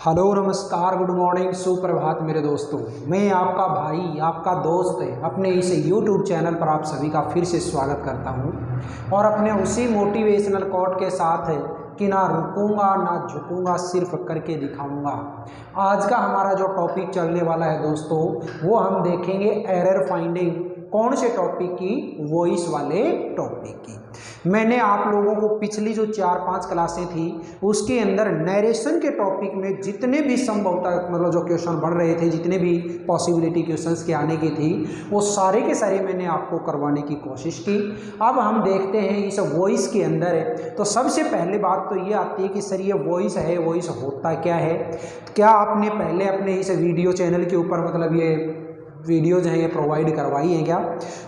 Hello नमस्कार good morning सुप्रभात मेरे दोस्तों। मैं आपका भाई आपका दोस्त अपने इस यूट्यूब चैनल पर आप सभी का फिर से स्वागत करता हूं और अपने उसी मोटिवेशनल कोट के साथ कि ना रुकूंगा ना झुकूंगा सिर्फ करके दिखाऊंगा। आज का हमारा जो टॉपिक चलने वाला है दोस्तों, वो हम देखेंगे एरर फाइंडिंग। कौन से टॉपिक की? वॉइस वाले टॉपिक की। मैंने आप लोगों को पिछली जो 4-5 क्लासें थी उसके अंदर नरेशन के टॉपिक में जितने भी संभवतः मतलब जो क्वेश्चन बढ़ रहे थे, जितने भी पॉसिबिलिटी क्वेश्चंस के आने की थी, वो सारे के सारे मैंने आपको करवाने की कोशिश की। अब हम देखते हैं इस वॉइस के अंदर है। तो सबसे पहले बात तो ये आती है कि सर ये वॉइस है, वॉइस होता क्या है? क्या आपने पहले अपने इस वीडियो चैनल के ऊपर मतलब ये वीडियो जो है ये प्रोवाइड करवाई है क्या?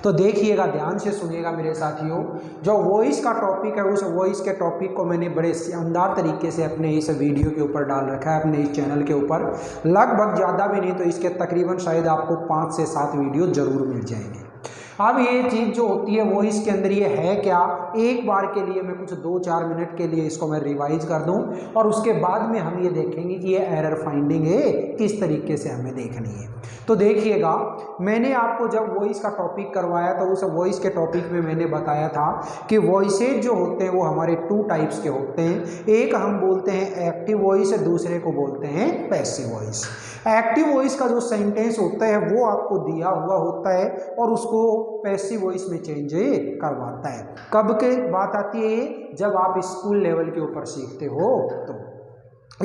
तो देखिएगा, ध्यान से सुनिएगा मेरे साथियों। जो वॉइस का टॉपिक है उस वॉइस के टॉपिक को मैंने बड़े शानदार तरीके से अपने इस वीडियो के ऊपर डाल रखा है, अपने इस चैनल के ऊपर। लगभग ज़्यादा भी नहीं तो इसके तकरीबन शायद आपको 5 से 7 वीडियो जरूर मिल जाएंगे। अब ये चीज़ जो होती है वो इसके अंदर ये है क्या, एक बार के लिए मैं कुछ 2-4 मिनट के लिए इसको मैं रिवाइज कर दूं और उसके बाद में हम ये देखेंगे कि ये एरर फाइंडिंग है किस तरीके से हमें देखनी है। तो देखिएगा, मैंने आपको जब वॉइस का टॉपिक करवाया तो उस वॉइस के टॉपिक में मैंने बताया था कि वॉइसेज जो होते हैं वो हमारे 2 टाइप्स के होते हैं। एक हम बोलते हैं एक्टिव वॉइस, दूसरे को बोलते हैं पैसिव वॉइस। एक्टिव वॉइस का जो सेंटेंस होता है वो आपको दिया हुआ होता है और उसको पैसिव वॉइस में चेंज करवाता है। कब के बात आती है? जब आप स्कूल लेवल के ऊपर सीखते हो। तो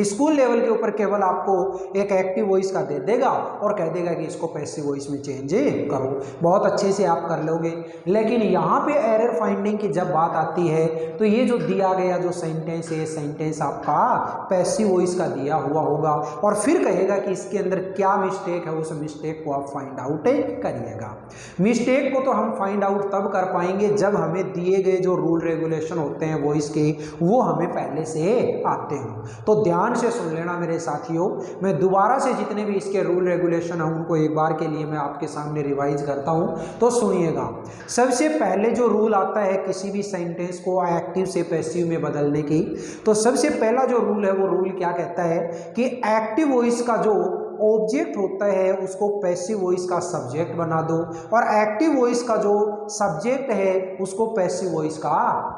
स्कूल लेवल के ऊपर केवल आपको एक एक्टिव वॉइस का दे देगा और कह देगा कि इसको पैसिव वॉइस में चेंज करो। बहुत अच्छे से आप कर लोगे। लेकिन यहाँ पे एरर फाइंडिंग की जब बात आती है तो ये जो दिया गया जो सेंटेंस है, सेंटेंस आपका पैसिव वॉइस का दिया हुआ होगा और फिर कहेगा कि इसके अंदर क्या मिस्टेक है, उस मिस्टेक को आप फाइंड आउट करिएगा। मिस्टेक को तो हम फाइंड आउट तब कर पाएंगे जब हमें दिए गए जो रूल रेगुलेशन होते हैं वॉइस के, वो हमें पहले से आते हों। तो ध्यान से सुन लेना मेरे साथियों। मैं दोबारा से जितने भी इसके रूल रेगुलेशन हैं उनको एक बार के लिए मैं आपके सामने रिवाइज करता हूं, तो सुनिएगा। सबसे पहले जो रूल आता है किसी भी सेंटेंस को एक्टिव से पैसिव में बदलने की, तो सबसे पहला जो रूल है वो रूल क्या कहता है कि एक्टिव वॉइस का जो ऑब्जेक्ट होता है उसको पैसिव वॉइस का सब्जेक्ट बना दो और एक्टिव वॉइस का जो सब्जेक्ट है उसको पैसिव वॉइस का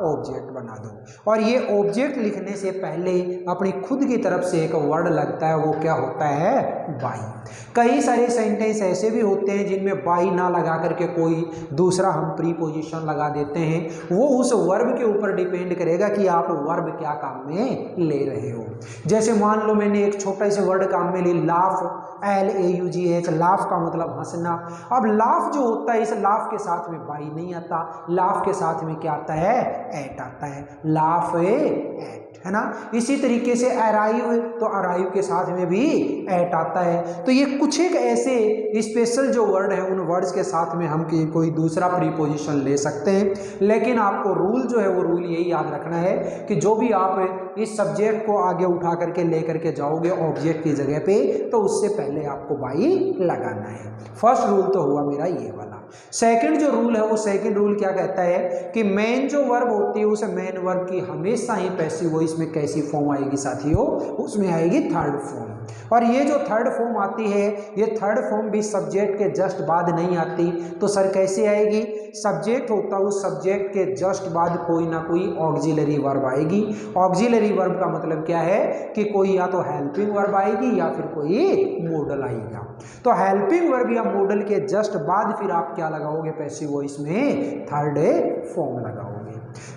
ऑब्जेक्ट बना दो। और ये ऑब्जेक्ट लिखने से पहले अपनी खुद की तरफ से एक वर्ड लगता है, वो क्या होता है? बाई। कई सारे सेंटेंस ऐसे भी होते हैं जिनमें बाई ना लगा करके कोई दूसरा हम प्रीपोजिशन लगा देते हैं। वो उस वर्ब के ऊपर डिपेंड करेगा कि आप वर्ब क्या काम में ले रहे हो। जैसे मान लो मैंने एक छोटा सा वर्ड काम में ली, लाफ, LAUGH। लाफ का मतलब हंसना। अब लाफ जो होता है, इस लाफ के साथ में बाई नहीं आता, लाफ के साथ में क्या आता है? एट आता है। लाफ एट, है ना। इसी तरीके से अराइव, तो अराइव के साथ में भी एट आता है। तो ये कुछ एक ऐसे स्पेशल जो वर्ड है, उन वर्ड्स के साथ में हम कोई दूसरा प्रीपोजिशन ले सकते हैं। लेकिन आपको रूल जो है वो रूल यही याद रखना है कि जो भी आप इस सब्जेक्ट को आगे उठा करके ले करके जाओगे ऑब्जेक्ट की जगह पे, तो उससे पहले आपको बाई लगाना है। फर्स्ट रूल तो हुआ मेरा ये वाला। सेकंड जो रूल है वो सेकंड रूल क्या कहता है कि मेन जो वर्ब होती है उस मेन वर्ब की हमेशा ही पैसिव वॉइस में कैसी फॉर्म आएगी साथियों? उसमें आएगी थर्ड फॉर्म। और ये जो थर्ड फॉर्म आती है, ये थर्ड फॉर्म भी सब्जेक्ट के जस्ट बाद नहीं आती। तो सर कैसे आएगी? सब्जेक्ट होता है, उस सब्जेक्ट के जस्ट बाद कोई ना कोई ऑक्सिलरी वर्ब आएगी। ऑक्सिलरी वर्ब का मतलब क्या है कि कोई या तो हेल्पिंग वर्ब आएगी या फिर कोई मॉडल आएगा। तो हेल्पिंग वर्ब या मॉडल के जस्ट बाद फिर आप क्या लगाओगे पैसिव वॉइस में? थर्ड फॉर्म लगाओगे।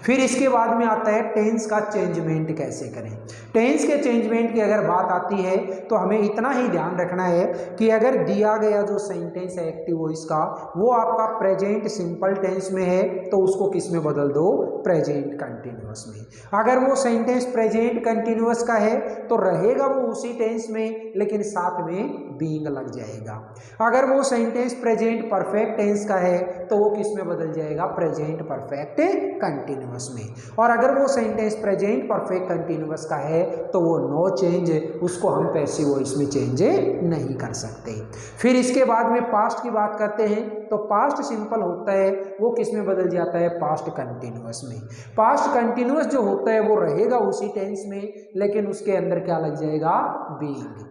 फिर इसके बाद में आता है टेंस का चेंजमेंट कैसे करें। टेंस के चेंजमेंट की अगर बात आती है तो हमें इतना ही ध्यान रखना है कि अगर दिया गया जो सेंटेंस है एक्टिव वॉइस का, वो आपका प्रेजेंट सिंपल टेंस में है तो उसको किस में बदल दो? प्रेजेंट कंटिन्यूअस में। अगर वो सेंटेंस प्रेजेंट कंटिन्यूअस का है तो रहेगा वो उसी टेंस में, लेकिन साथ में बीइंग लग जाएगा। अगर वो सेंटेंस प्रेजेंट परफेक्ट टेंस का है तो वो किस में बदल जाएगा? Present perfect continuous. कंटिन्यूअस में। और अगर वो सेंटेंस प्रेजेंट परफेक्ट कंटिन्यूअस का है तो वो नो चेंज, उसको हम पैसिव वॉइस में चेंज नहीं कर सकते। फिर इसके बाद में पास्ट की बात करते हैं तो पास्ट सिंपल होता है वो किस में बदल जाता है, पास्ट कंटिन्यूअस में। पास्ट कंटिन्यूअस जो होता है वो रहेगा उसी टेंस में, लेकिन उसके अंदर क्या लग जाएगा, बीइंग।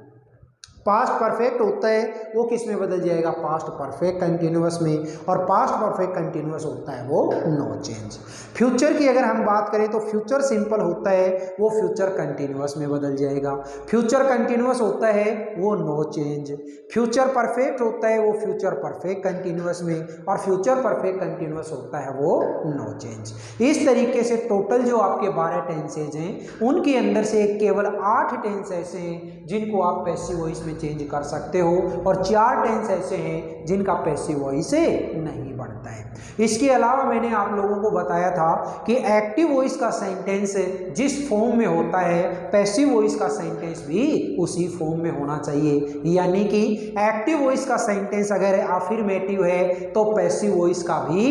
पास्ट परफेक्ट होता है वो किस में बदल जाएगा, पास्ट परफेक्ट कंटिन्यूअस में। और पास्ट परफेक्ट कंटिन्यूअस होता है वो नो चेंज। फ्यूचर की अगर हम बात करें तो फ्यूचर सिंपल होता है वो फ्यूचर कंटिन्यूअस में बदल जाएगा। फ्यूचर कंटिन्यूअस होता है वो नो चेंज। फ्यूचर परफेक्ट होता है वो फ्यूचर परफेक्ट कंटिन्यूअस में, और फ्यूचर परफेक्ट कंटिन्यूअस होता है वो नो चेंज। इस तरीके से टोटल जो आपके 12 टेंसेज हैं उनके अंदर से केवल 8 टेंस ऐसे हैं जिनको आप पैसिव वॉइस में चेंज कर सकते हो, और 4 टेंस ऐसे हैं जिनका पैसिव वॉइस नहीं बढ़ता है। इसके अलावा मैंने आप लोगों को बताया था कि एक्टिव वॉइस का सेंटेंस जिस फॉर्म में होता है पैसिव वॉइस का सेंटेंस भी उसी फॉर्म में होना चाहिए। यानी कि एक्टिव वॉइस का सेंटेंस अगर अफर्मेटिव है तो पैसिव वॉइस का भी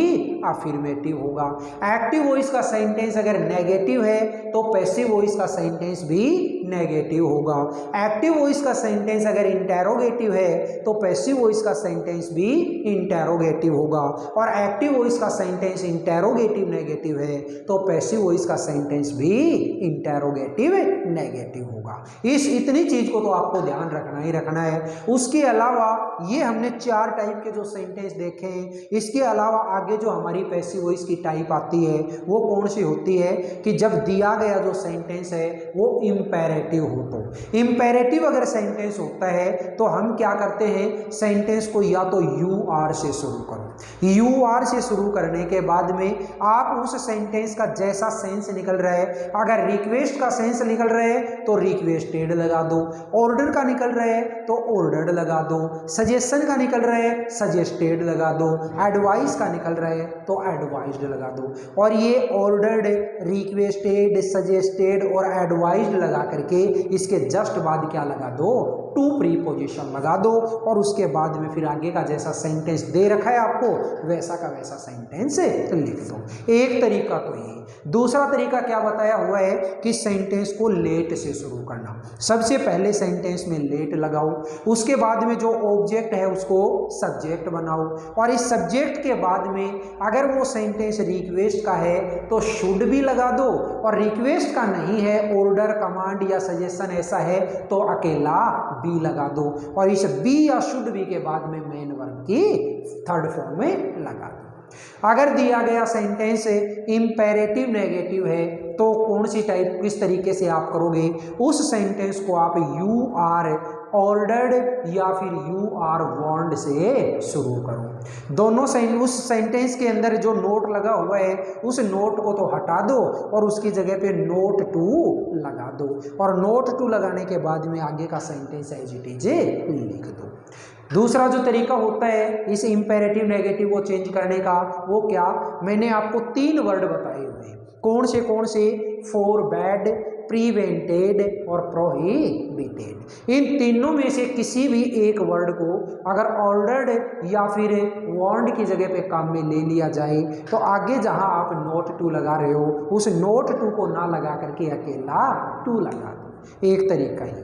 अफर्मेटिव होगा। एक्टिव वॉइस का सेंटेंस अगर नेगेटिव है तो पैसिव वॉइस का सेंटेंस भी नेगेटिव होगा। एक्टिव वॉइस का सेंटेंस अगर इंटेरोगेटिव है तो पैसिव वॉइस का सेंटेंस भी इंटेरोगेटिव होगा। और एक्टिव वॉइस का सेंटेंस इंटेरोगेटिव नेगेटिव है तो पैसिव वॉइस का सेंटेंस भी इंटेरोगेटिव नेगेटिव होगा। इस इतनी चीज को तो आपको ध्यान रखना ही रखना है। उसके अलावा ये हमने 4 टाइप के जो सेंटेंस देखे हैं, इसके अलावा आगे जो हमारी पैसिव वॉइस की टाइप आती है वो कौन सी होती है कि जब दिया गया जो सेंटेंस है वो इंपेरेटिव हो। तो इंपेरेटिव अगर सेंटेंस होता है तो हम क्या करते हैं, सेंटेंस को या तो यू आर से शुरू करो। यू आर से शुरू करने के बाद में आप उस सेंटेंस का जैसा सेंस निकल रहा है, अगर रिक्वेस्ट का सेंस निकल रहा है तो रिक्वेस्टेड लगा दो, ऑर्डर का निकल रहा है तो ऑर्डर्ड लगा दो, सजेशन का निकल रहा है सजेस्टेड लगा दो, एडवाइस का निकल रहा है तो एडवाइज्ड लगा दो। और ये ऑर्डर्ड, रिक्वेस्टेड, सजेस्टेड और एडवाइज्ड लगा करके इसके जस्ट बाद क्या लगा दो, टू प्रीपोजिशन लगा दो, और उसके बाद में फिर आगे का जैसा सेंटेंस दे रखा है आपको वैसा का वैसा सेंटेंस लिख दो। एक तरीका तो ये। दूसरा तरीका क्या बताया हुआ है कि सेंटेंस को लेट से शुरू करना। सबसे पहले सेंटेंस में लेट लगाओ, उसके बाद में जो ऑब्जेक्ट है उसको सब्जेक्ट बनाओ, और इस सब्जेक्ट के बाद में अगर वो सेंटेंस रिक्वेस्ट का है तो शुड भी लगा दो, और रिक्वेस्ट का नहीं है, ऑर्डर, कमांड या सजेशन ऐसा है तो अकेला बी लगा दो, और इस बी या शुड बी के बाद में मेन वर्ब की थर्ड फॉर्म में लगा दो। अगर दिया गया सेंटेंस इंपेरेटिव नेगेटिव है तो कौन सी टाइप, किस तरीके से आप करोगे, उस सेंटेंस को आप यू आर ऑर्डर्ड या फिर यू आर वार्न्ड से शुरू करो। दोनों उस सेंटेंस के अंदर जो नोट लगा हुआ है उस नोट को तो हटा दो और उसकी जगह पे नोट टू लगा दो, और नोट टू लगाने के बाद में आगे का सेंटेंस एज इट इज लिख दो। दूसरा जो तरीका होता है इस इंपेरेटिव नेगेटिव को चेंज करने का, वो क्या, मैंने आपको 3 वर्ड बताए हुए हैं। कौन से, फोरबैड, प्रिवेंटेड और प्रोहिबिटेड। इन तीनों में से किसी भी एक वर्ड को अगर ऑर्डर्ड या फिर वार्न्ड की जगह पे काम में ले लिया जाए तो आगे जहां आप नोट टू लगा रहे हो उस नोट टू को ना लगा करके अकेला टू लगा दो। एक तरीका ही।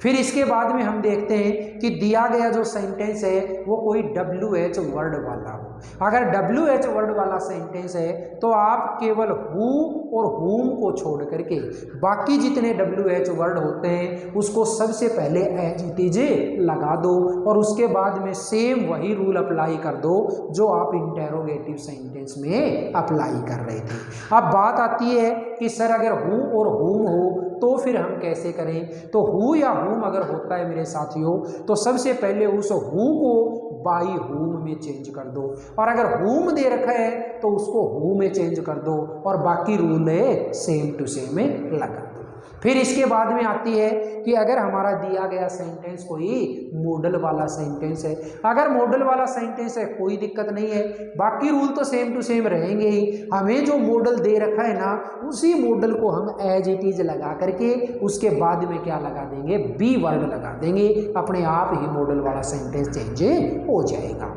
फिर इसके बाद में हम देखते हैं कि दिया गया जो सेंटेंस है वो कोई WH वर्ड वाला हो। अगर WH वर्ड वाला सेंटेंस है तो आप केवल हु और हुम को छोड़ करके बाकी जितने WH वर्ड होते हैं उसको सबसे पहले एज इट इज लगा दो, और उसके बाद में सेम वही रूल अप्लाई कर दो जो आप इंटेरोगेटिव सेंटेंस में अप्लाई कर रहे थे। अब बात आती है कि सर अगर हु और हुम हो तो फिर हम कैसे करें। तो हु या हुम अगर होता है मेरे साथियों तो सबसे पहले उस हु को बाई हुम में चेंज कर दो, और अगर हुम दे रखा है तो उसको हु में चेंज कर दो, और बाकी रूल है सेम टू सेम में लगा दो। फिर इसके बाद में आती है कि अगर हमारा दिया गया सेंटेंस कोई मॉडल वाला सेंटेंस है, अगर मॉडल वाला सेंटेंस है कोई दिक्कत नहीं है, बाकी रूल तो सेम टू सेम रहेंगे ही। हमें जो मॉडल दे रखा है ना उसी मॉडल को हम एज इट इज लगा करके उसके बाद में क्या लगा देंगे, बी वर्ड लगा देंगे, अपने आप ही मॉडल वाला सेंटेंस चेंज हो जाएगा।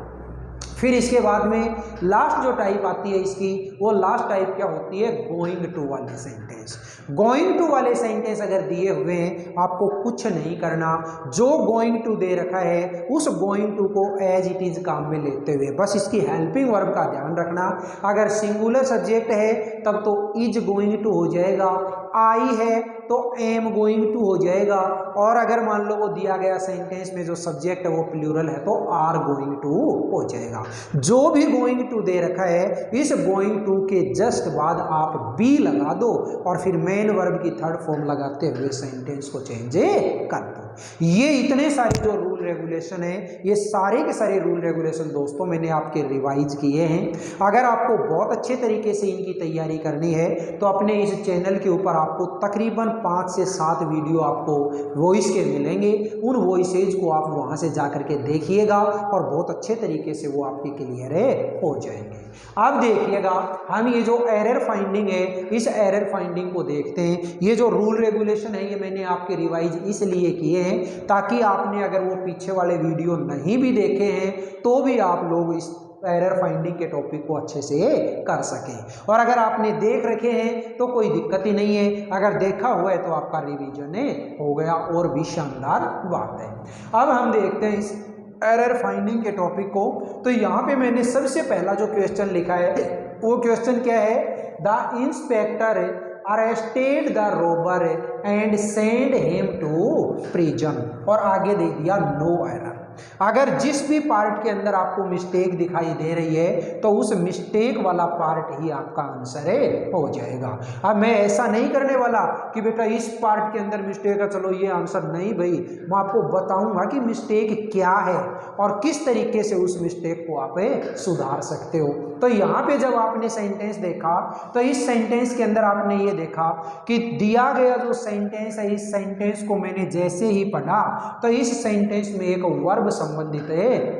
फिर इसके बाद में लास्ट जो टाइप आती है इसकी, वो लास्ट टाइप क्या होती है, गोइंग टू वाले सेंटेंस। गोइंग टू वाले सेंटेंस अगर दिए हुए हैं, आपको कुछ नहीं करना, जो गोइंग टू दे रखा है उस गोइंग टू को एज इट इज काम में लेते हुए बस इसकी हेल्पिंग वर्ब का ध्यान रखना। अगर सिंगुलर सब्जेक्ट है तब तो इज गोइंग टू हो जाएगा, आई है तो एम गोइंग टू हो जाएगा, और अगर मान लो वो दिया गया सेंटेंस में जो सब्जेक्ट है वो प्लूरल है तो आर गोइंग टू हो जाएगा। जो भी गोइंग टू दे रखा है इस गोइंग टू के जस्ट बाद आप बी लगा दो और फिर मेन वर्ब की थर्ड फॉर्म लगाते हुए सेंटेंस को चेंज कर दो। ये इतने सारे जो रूल रेगुलेशन है, ये सारे के सारे रूल रेगुलेशन दोस्तों मैंने आपके रिवाइज किए हैं। अगर आपको बहुत अच्छे तरीके से इनकी तैयारी करनी है तो अपने इस चैनल के ऊपर आपको तकरीबन 5 से 7 वीडियो आपको वॉइस के मिलेंगे। उन वॉइसेज को आप वहां से जा करके देखिएगा और बहुत अच्छे तरीके से वो आपके क्लियर हो जाएंगे। अब देखिएगा, हम ये जो एरर फाइंडिंग है इस एरर फाइंडिंग को देखते हैं। ये जो रूल रेगुलेशन है ये मैंने आपके रिवाइज इसलिए किए हैं ताकि आपने अगर वो पीछे वाले वीडियो नहीं भी देखे हैं तो भी आप लोग इस एरर फाइंडिंग के टॉपिक को अच्छे से कर सकें। और अगर आपने देख रखे हैं तो कोई दिक्कत ही नहीं है, अगर देखा हुआ है तो आपका रिवीजन हो गया और भी शानदार बात है। अब हम देखते हैं इस एरर फाइंडिंग के टॉपिक को। तो यहाँ पे मैंने सबसे पहला जो क्वेश्चन लिखा है वो क्वेश्चन क्या है, the inspector arrested the robber and send him to prison, और आगे दे दिया नो एरर। अगर जिस भी पार्ट के अंदर आपको मिस्टेक दिखाई दे रही है तो उस मिस्टेक वाला पार्ट ही आपका आंसर हो जाएगा। अब मैं ऐसा नहीं करने वाला कि बेटा इस पार्ट के अंदर मिस्टेक है चलो ये आंसर, नहीं भाई, मैं आपको बताऊंगा कि मिस्टेक क्या है और किस तरीके से उस मिस्टेक को आप सुधार सकते हो। तो यहाँ पे जब आपने सेंटेंस देखा तो इस सेंटेंस के अंदर आपने ये देखा कि दिया गया जो सेंटेंस है इस सेंटेंस को मैंने जैसे ही पढ़ा तो इस सेंटेंस में एक वर्ब संबंधित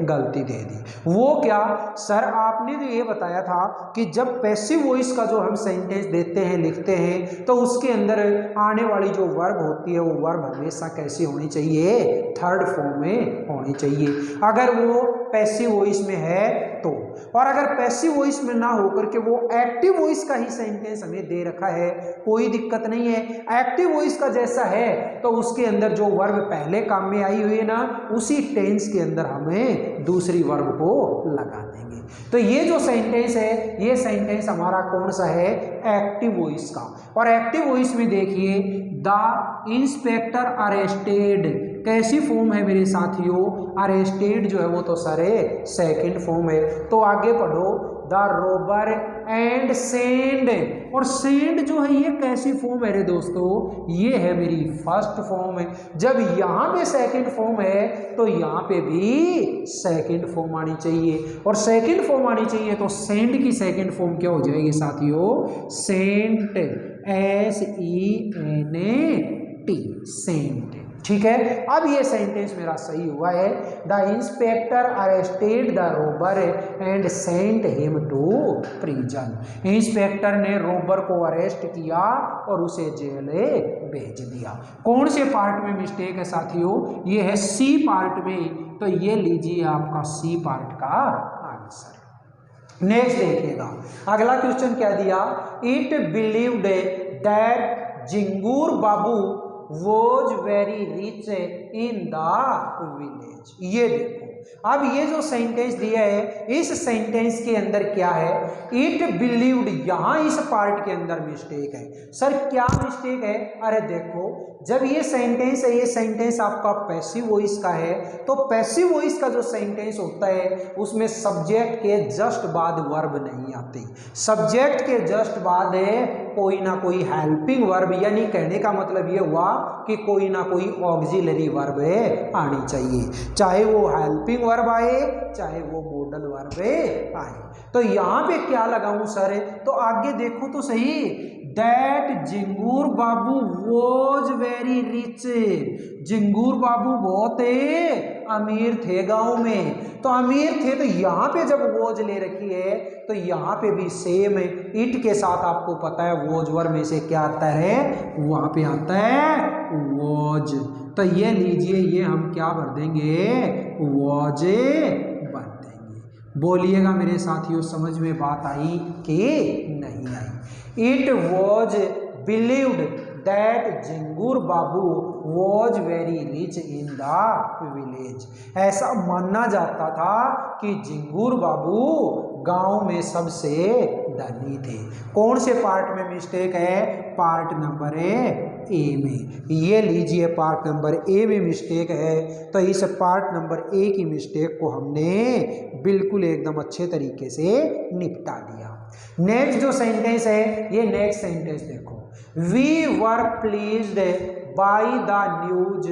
गलती दे दी। वो क्या, सर आपने तो ये बताया था कि जब पैसिव वॉइस का जो हम सेंटेंस देते हैं लिखते हैं तो उसके अंदर आने वाली जो वर्ब होती है वो वर्ब हमेशा कैसी होनी चाहिए, थर्ड फॉर्म में होनी चाहिए अगर वो पैसिव वॉइस में है तो। और अगर पैसिव वॉइस में ना होकर के वो एक्टिव वॉइस का ही सेंटेंस हमें दे रखा है कोई दिक्कत नहीं है, एक्टिव वॉइस का जैसा है तो उसके अंदर जो वर्ब पहले काम में आई हुई है ना उसी टेंस के अंदर हमें दूसरी वर्ब को लगा देंगे। तो ये जो सेंटेंस है ये सेंटेंस हमारा कौन सा है, एक्टिव वॉइस का। और एक्टिव वॉइस में देखिए द इंस्पेक्टर अरेस्टेड कैसी फॉर्म है मेरे साथियों, अरेस्टेड जो है वो तो सारे सेकंड फॉर्म है। तो आगे पढ़ो द रोबर एंड सेंड, और सेंड जो है ये कैसी फॉर्म है रे दोस्तों, ये है मेरी फर्स्ट फॉर्म है। जब यहाँ पे सेकंड फॉर्म है तो यहाँ पे भी सेकंड फॉर्म आनी चाहिए, और सेकंड फॉर्म आनी चाहिए तो सेंड की सेकंड फॉर्म क्या हो जाएगी साथियों, सेंट, SENT, सेंट। ठीक है, अब ये सेंटेंस मेरा सही हुआ है, the inspector arrested the robber and sent him to prison. Inspector ने रोबर को अरेस्ट किया और उसे जेल भेज दिया। कौन से पार्ट में मिस्टेक है साथियों, ये है सी पार्ट में, तो ये लीजिए आपका सी पार्ट का आंसर। नेक्स्ट देखिएगा, अगला क्वेश्चन क्या दिया, it believed that Jhingur Babu was very rich in the village. ये देखो, अब ये जो सेंटेंस दिया है इस सेंटेंस के अंदर क्या है, इट बिलीव्ड, यहां इस पार्ट के अंदर मिस्टेक है। सर क्या मिस्टेक है, अरे देखो जब ये सेंटेंस है ये सेंटेंस आपका पैसिव वॉइस का है, तो पैसिव वॉइस का जो सेंटेंस होता है उसमें सब्जेक्ट के जस्ट बाद वर्ब नहीं आती, सब्जेक्ट के जस्ट बाद है कोई ना कोई हेल्पिंग वर्ब, यानी कहने का मतलब ये हुआ कि कोई ना कोई ऑक्सिलरी वर्ब आनी चाहिए, चाहे वो हेल्पिंग वर्ब आए चाहे वो मॉडल वर्ब आए। तो यहाँ पे क्या लगाऊं सर, तो आगे देखो तो सही, that Jhingur Babu was very rich, Jhingur Babu बहुत अमीर थे गांव में, तो अमीर थे, तो यहाँ पे जब वॉज ले रखी है तो यहाँ पे भी सेम है, इट के साथ आपको पता है वॉज वर्ब में से क्या आता है, वहां पे आता है वॉज। तो ये लीजिए, ये हम क्या भर देंगे, वॉज भर देंगे। बोलिएगा मेरे साथियों, समझ में बात आई कि नहीं आई। It was believed that Jhingur Babu was very rich in the village. ऐसा मानना जाता था कि झिंगूर बाबू गांव में सबसे धनी थे। कौन से पार्ट में मिस्टेक है? पार्ट नंबर ए में। ये लीजिए, पार्ट नंबर ए में मिस्टेक है। तो इस पार्ट नंबर ए की मिस्टेक को हमने बिल्कुल एकदम अच्छे तरीके से निपटा दिया। नेक्स्ट जो सेंटेंस है, ये नेक्स्ट सेंटेंस देखो, we were pleased by the news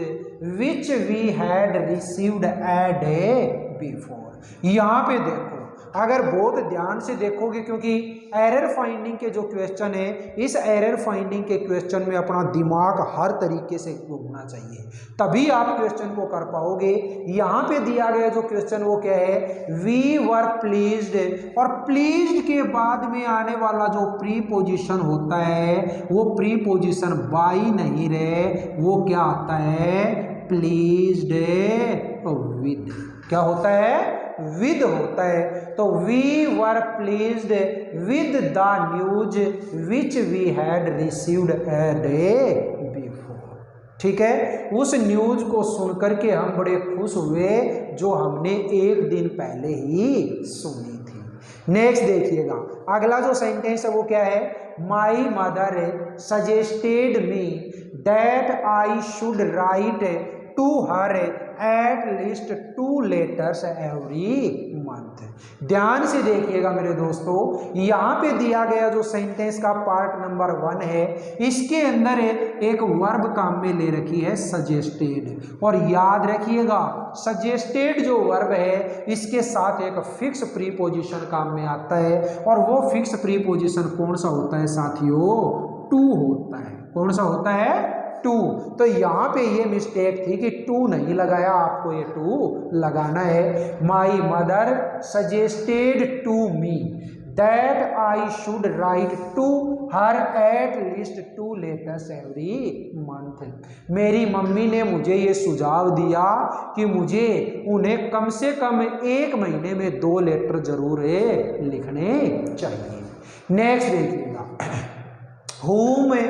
which we had received a day before. यहाँ पे देखो, अगर बहुत ध्यान से देखोगे, क्योंकि एरर फाइंडिंग के जो क्वेश्चन है, इस एरर फाइंडिंग के क्वेश्चन में अपना दिमाग हर तरीके से घूमना चाहिए, तभी आप क्वेश्चन को कर पाओगे। यहाँ पे दिया गया जो क्वेश्चन वो क्या है? वी वर प्लीज्ड, और प्लीज्ड के बाद में आने वाला जो प्रीपोजिशन होता है वो प्रीपोजिशन बाय नहीं रहे, वो क्या आता है? Pleased with. क्या होता है? विद होता है। तो we were pleased with the news which we had received a day before. ठीक है, उस न्यूज को सुनकर के हम बड़े खुश हुए जो हमने एक दिन पहले ही सुनी थी। नेक्स्ट देखिएगा, अगला जो सेंटेंस है वो क्या है? My mother suggested me that I should write to her at least 2 letters every month. ध्यान से देखिएगा मेरे दोस्तों, यहाँ पे दिया गया जो सेंटेंस का पार्ट नंबर 1 है, इसके अंदर एक वर्ब काम में ले रखी है सजेस्टेड। और याद रखिएगा, सजेस्टेड जो वर्ब है इसके साथ एक फिक्स प्रीपोजिशन काम में आता है, और वो फिक्स प्रीपोजिशन कौन सा होता है साथियों? टू होता है। कौन सा होता है? टू। तो यहाँ पे ये मिस्टेक थी कि टू नहीं लगाया, आपको ये टू लगाना है। My mother suggested to me that I should write to her at least 2 letters every month. मेरी मम्मी ने मुझे ये सुझाव दिया कि मुझे उन्हें कम से कम एक महीने में 2 लेटर जरूर लिखने चाहिए। नेक्स्ट देखिएगा, whom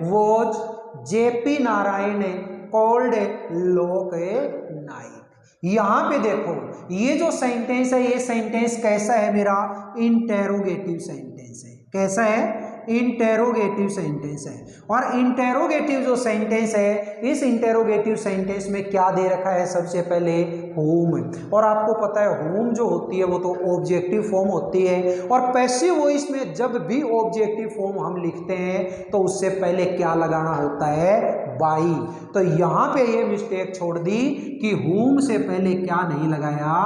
was JP Narayan called लोक नाइक। यहाँ पे देखो, ये जो सेंटेंस है, ये सेंटेंस कैसा है? मेरा इंटेरोगेटिव सेंटेंस है। कैसा है? इंटेरोगेटिव सेंटेंस है। और इंटेरोगेटिव जो सेंटेंस है, इस इंटेरोगेटिव सेंटेंस में क्या दे रखा है? सबसे पहले होम। और आपको पता है होम जो होती है वो तो ऑब्जेक्टिव फॉर्म होती है, और पैसिव वॉइस में जब भी ऑब्जेक्टिव फॉर्म हम लिखते हैं तो उससे पहले क्या लगाना होता है? बाई। तो यहाँ पे ये मिस्टेक छोड़ दी कि होम से पहले क्या नहीं लगाया?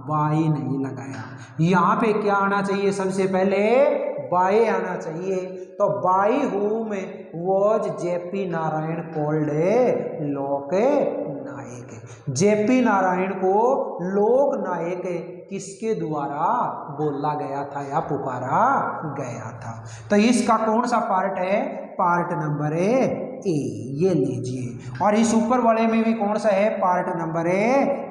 बाई नहीं लगाया। यहाँ पे क्या आना चाहिए? सबसे पहले बाय आना चाहिए। तो by whom was JP Narayan called Lok Nayak. JP Narayan को लोक नायक किसके द्वारा बोला गया था या पुकारा गया था? तो इसका कौन सा पार्ट है? पार्ट नंबर ए, ये लीजिए। और इस ऊपर वाले में भी कौन सा है? पार्ट नंबर ए,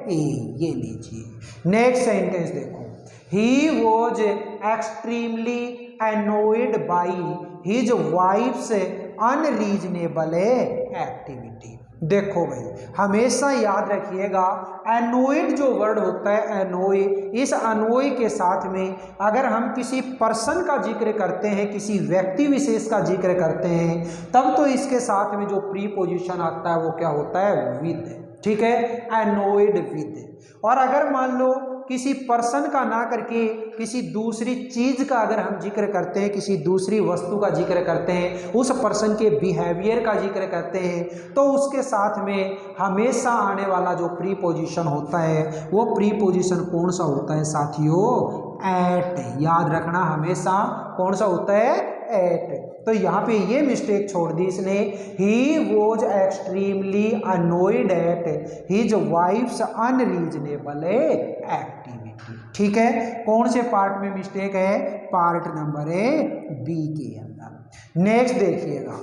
ये लीजिए। नेक्स्ट सेंटेंस देखो, he was extremely annoyed by his wife's unreasonable activity। देखो भाई, हमेशा याद रखिएगा, annoyed जो वर्ड होता है annoy, इस annoy के साथ में अगर हम किसी पर्सन का जिक्र करते हैं, किसी व्यक्ति विशेष का जिक्र करते हैं, तब तो इसके साथ में जो प्रीपोजिशन आता है वो क्या होता है? विद। ठीक है, annoyed with। और अगर मान लो किसी पर्सन का ना करके किसी दूसरी चीज का अगर हम जिक्र करते हैं, किसी दूसरी वस्तु का जिक्र करते हैं, उस पर्सन के बिहेवियर का जिक्र करते हैं, तो उसके साथ में हमेशा आने वाला जो प्रीपोजिशन होता है वो प्रीपोजिशन कौन सा होता है साथियों? एट। याद रखना, हमेशा कौन सा होता है? एट। तो यहाँ पे ये मिस्टेक छोड़ दी इसने, he was extremely annoyed at his wives unreasonable activity. ठीक है, कौन से पार्ट में मिस्टेक है? पार्ट नंबर ए, बी के अंदर। नेक्स्ट देखिएगा,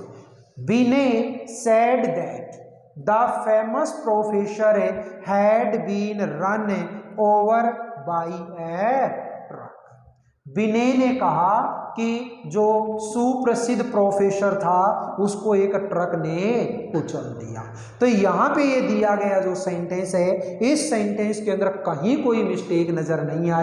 Vinay said that the famous professor had been run over by a truck. Vinay ने कहा कि जो सुप्रसिद्ध प्रोफेसर था उसको एक ट्रक ने कुचल दिया। तो यहाँ पे ये दिया गया जो सेंटेंस है, इस सेंटेंस के अंदर कहीं कोई मिस्टेक नजर नहीं आ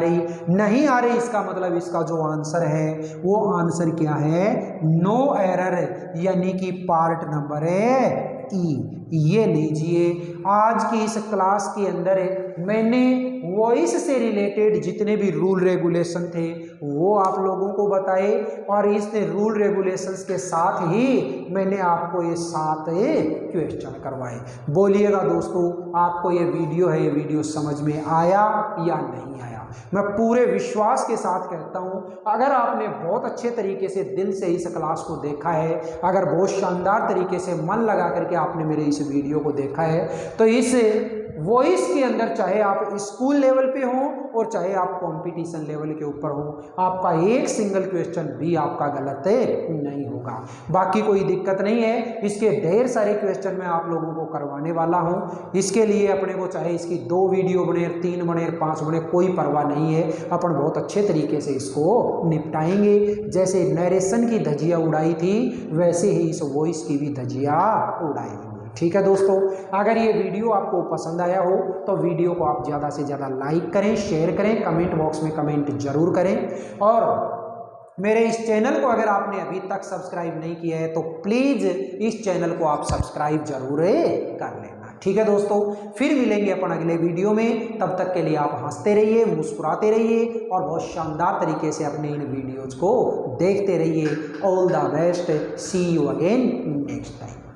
रही। इसका मतलब इसका जो आंसर है वो आंसर क्या है, नो एरर, यानी कि पार्ट नंबर है ई। ये लीजिए, आज की इस क्लास के अंदर मैंने वॉइस से रिलेटेड जितने भी रूल रेगुलेशन थे वो आप लोगों को बताए, और इस रूल रेगुलेशंस के साथ ही मैंने आपको ये 7 क्वेश्चन करवाए। बोलिएगा दोस्तों, आपको ये वीडियो समझ में आया या नहीं आया? मैं पूरे विश्वास के साथ कहता हूं, अगर आपने बहुत अच्छे तरीके से दिल से इस क्लास को देखा है, अगर बहुत शानदार तरीके से मन लगा करके आपने मेरे इस वीडियो को देखा है, तो इस वॉइस के अंदर चाहे आप स्कूल लेवल पे हो और चाहे आप कंपटीशन लेवल के ऊपर हो, आपका एक सिंगल क्वेश्चन भी आपका गलत नहीं होगा। बाकी कोई दिक्कत नहीं है, इसके ढेर सारे क्वेश्चन मैं आप लोगों को करवाने वाला हूं। इसके लिए अपने को चाहे इसकी 2 वीडियो बने, 3 बने, 5 बने, कोई परवाह नहीं है। अपन बहुत अच्छे तरीके से इसको निपटाएंगे। जैसे नरेशन की धज्जियां उड़ाई थी, वैसे ही इस वॉइस की भी धज्जियां उड़ाएंगे। ठीक है दोस्तों, अगर ये वीडियो आपको पसंद आया हो तो वीडियो को आप ज़्यादा से ज़्यादा लाइक करें, शेयर करें, कमेंट बॉक्स में कमेंट जरूर करें, और मेरे इस चैनल को अगर आपने अभी तक सब्सक्राइब नहीं किया है तो प्लीज़ इस चैनल को आप सब्सक्राइब जरूर कर लेना। ठीक है दोस्तों, फिर मिलेंगे अपन अगले वीडियो में। तब तक के लिए आप हंसते रहिए, मुस्कुराते रहिए और बहुत शानदार तरीके से अपने इन वीडियोज़ को देखते रहिए। All the best, see you again next time.